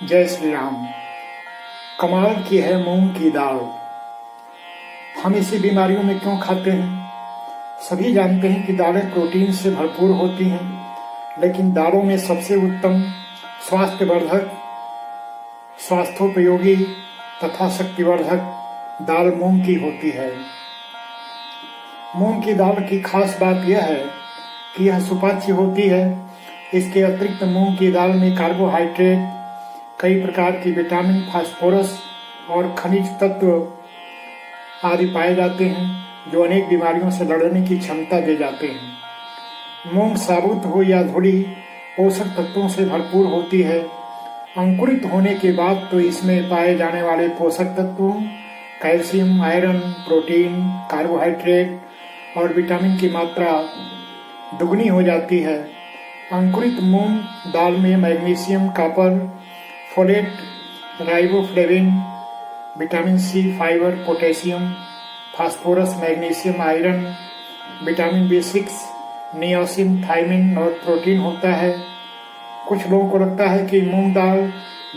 जय श्री राम। कमाल की है मूंग की दाल। हम इसे बीमारियों में क्यों खाते हैं? सभी जानते हैं कि दालें प्रोटीन से भरपूर होती हैं, लेकिन दालों में सबसे उत्तम, स्वास्थ्यवर्धक, स्वास्थ्योपयोगी तथा शक्तिवर्धक दाल मूंग की होती है। मूंग की दाल की खास बात यह है कि यह सुपाच्य होती है। इसके अतिरिक्त मूंग की दाल में कार्बोहाइड्रेट, कई प्रकार की विटामिन, फास्फोरस और खनिज तत्व आदि पाए जाते हैं, जो अनेक बीमारियों से लड़ने की क्षमता दे जाते हैं। मूंग साबुत हो या धुली पोषक तत्वों से भरपूर होती है। अंकुरित होने के बाद तो इसमें पाए जाने वाले पोषक तत्वों, कैल्शियम, आयरन, प्रोटीन, कार्बोहाइड्रेट और विटामिन की मात्रा दुगनी हो जाती है। अंकुरित मूंग दाल में magnesium, copper, folate, riboflavin, vitamin C, fibre, potassium, phosphorus, magnesium, iron, vitamin B6, niacin, thiamine और प्रोटीन होता है। कुछ लोगों को लगता है कि मूंग दाल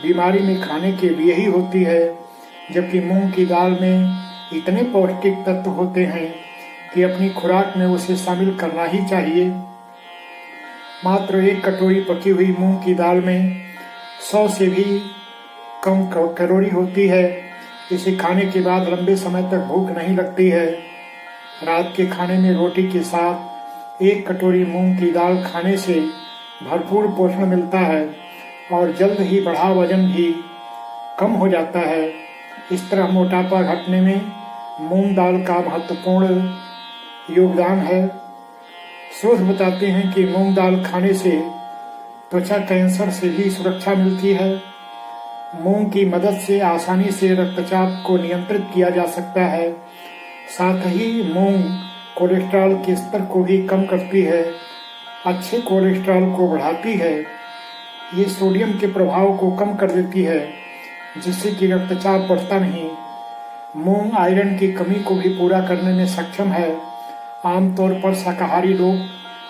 बीमारी में खाने के लिए ही होती है, जबकि मूंग की दाल में इतने पौष्टिक तत्व होते हैं कि अपनी खुराक में उसे शामिल करना ही चाहिए। मात्र 1 कटोरी पकी हुई मूंग की दाल में 100 से भी कम कैलोरी होती है। इसे खाने के बाद लंबे समय तक भूख नहीं लगती है। रात के खाने में रोटी के साथ 1 कटोरी मूंग की दाल खाने से भरपूर पोषण मिलता है और जल्द ही बढ़ा वजन भी कम हो जाता है। इस तरह मोटापा घटने में मूंग दाल का महत्वपूर्ण योगदान है। शोध बताते हैं कि मूंग दाल खाने से त्वचा कैंसर से भी सुरक्षा मिलती है। मूंग की मदद से आसानी से रक्तचाप को नियंत्रित किया जा सकता है। साथ ही मूंग कोलेस्ट्रॉल के स्तर को भी कम करती है, अच्छे कोलेस्ट्रॉल को बढ़ाती है। ये सोडियम के प्रभाव को कम कर देती है, जिससे कि रक्तचाप बढ़ता नहीं। मूंग आयरन की कमी को भी पूरा करने में सक्षम है। आमतौर पर शाकाहारी लोग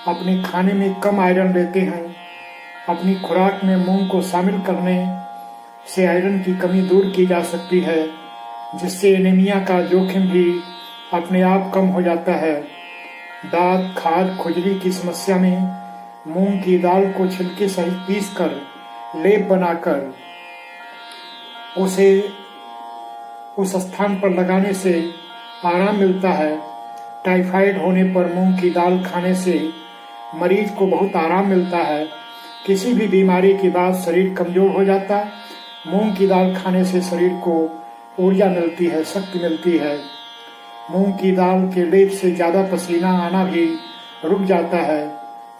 अपने खाने में कम आयरन लेते हैं। अपनी खुराक में मूंग को शामिल करने से आयरन की कमी दूर की जा सकती है, जिससे एनीमिया का जोखिम भी अपने आप कम हो जाता है। दांत, खाज, खुजली की समस्या में मूंग की दाल को छिलके सहित पीसकर लेप बनाकर उसे उस स्थान पर लगाने से आराम मिलता है। टाइफाइड होने पर मूंग की दाल खाने से मरीज को बहुत आराम मिलता है। किसी भी बीमारी के बाद शरीर कमजोर हो जाता, मूंग की दाल खाने से शरीर को ऊर्जा मिलती है, शक्ति मिलती है। मूंग की दाल के लेप से ज्यादा पसीना आना भी रुक जाता है।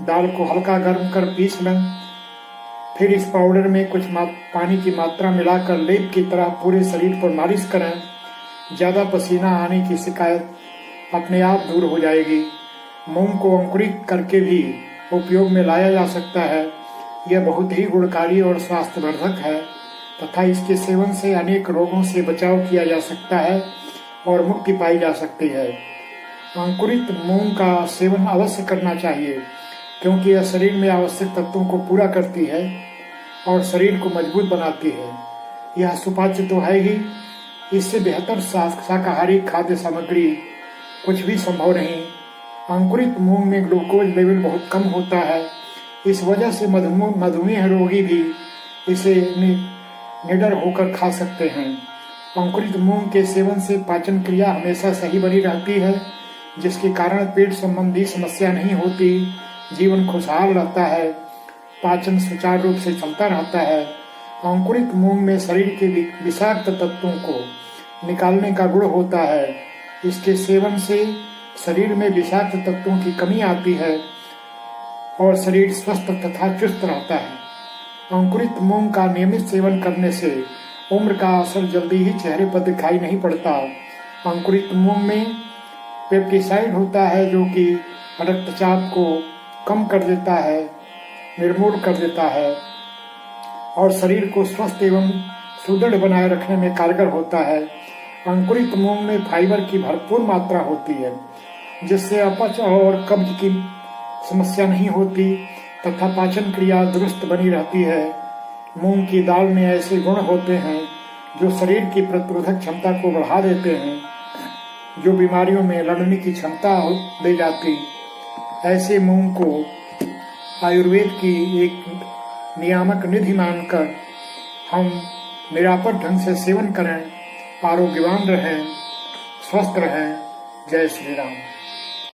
दाल को हल्का गर्म कर पीस लें, फिर इस पाउडर में कुछ पानी की मात्रा मिलाकर लेप की तरह पूरे शरीर पर मालिश करें। ज्यादा पसीना आने की शिकायत अपने आप दूर हो जाएगी। मूंग को अंकुरित करके भी उपयोग में लाया जा सकता है। यह बहुत ही गुणकारी और स्वास्थ्यवर्धक है तथा इसके सेवन से अनेक रोगों से बचाव किया जा सकता है और मुक्ति पाई जा सकती है। अंकुरित मूंग का सेवन अवश्य करना चाहिए, क्योंकि यह शरीर में आवश्यक तत्वों को पूरा करती है और शरीर को मजबूत बनाती है। यह सुपाच्य तो है ही, इससे बेहतर शाकाहारी खाद्य सामग्री कुछ भी संभव नहीं। अंकुरित मूंग में ग्लूकोज लेवल बहुत कम होता है। इस वजह से मधुमेह रोगी भी इसे निडर होकर खा सकते हैं। अंकुरित मूंग के सेवन से पाचन क्रिया हमेशा सही बनी रहती है, जिसके कारण पेट संबंधी समस्या नहीं होती। जीवन खुशहाल रहता है, पाचन सुचारू रूप से चलता रहता है। अंकुरित मूंग में शरीर के विषाक्त तत्वों को निकालने का गुण होता है। इसके सेवन से शरीर में विषाक्त तत्वों की कमी आती है और शरीर स्वस्थ तथा चुस्त रहता है। अंकुरित मूंग का नियमित सेवन करने से उम्र का असर जल्दी ही चेहरे पर दिखाई नहीं पड़ता। अंकुरित मूंग में पेप्टिसाइड होता है, जो कि रक्तचाप को कम कर देता है, निर्मूल कर देता है और शरीर को स्वस्थ एवं सुदृढ़ बनाए रखने में कारगर होता है। अंकुरित मूंग में फाइबर की भरपूर मात्रा होती है, जिससे अपच और कब्ज की समस्या नहीं होती तथा पाचन क्रिया दुरुस्त बनी रहती है। मूंग की दाल में ऐसे गुण होते हैं जो शरीर की प्रतिरोधक क्षमता को बढ़ा देते हैं, जो बीमारियों में लड़ने की क्षमता दे जाती। ऐसे मूंग को आयुर्वेद की एक नियामक निधि मानकर हम निरापद ढंग से सेवन करें, आरोग्यवान रहें, स्वस्थ रहें। जय श्री राम।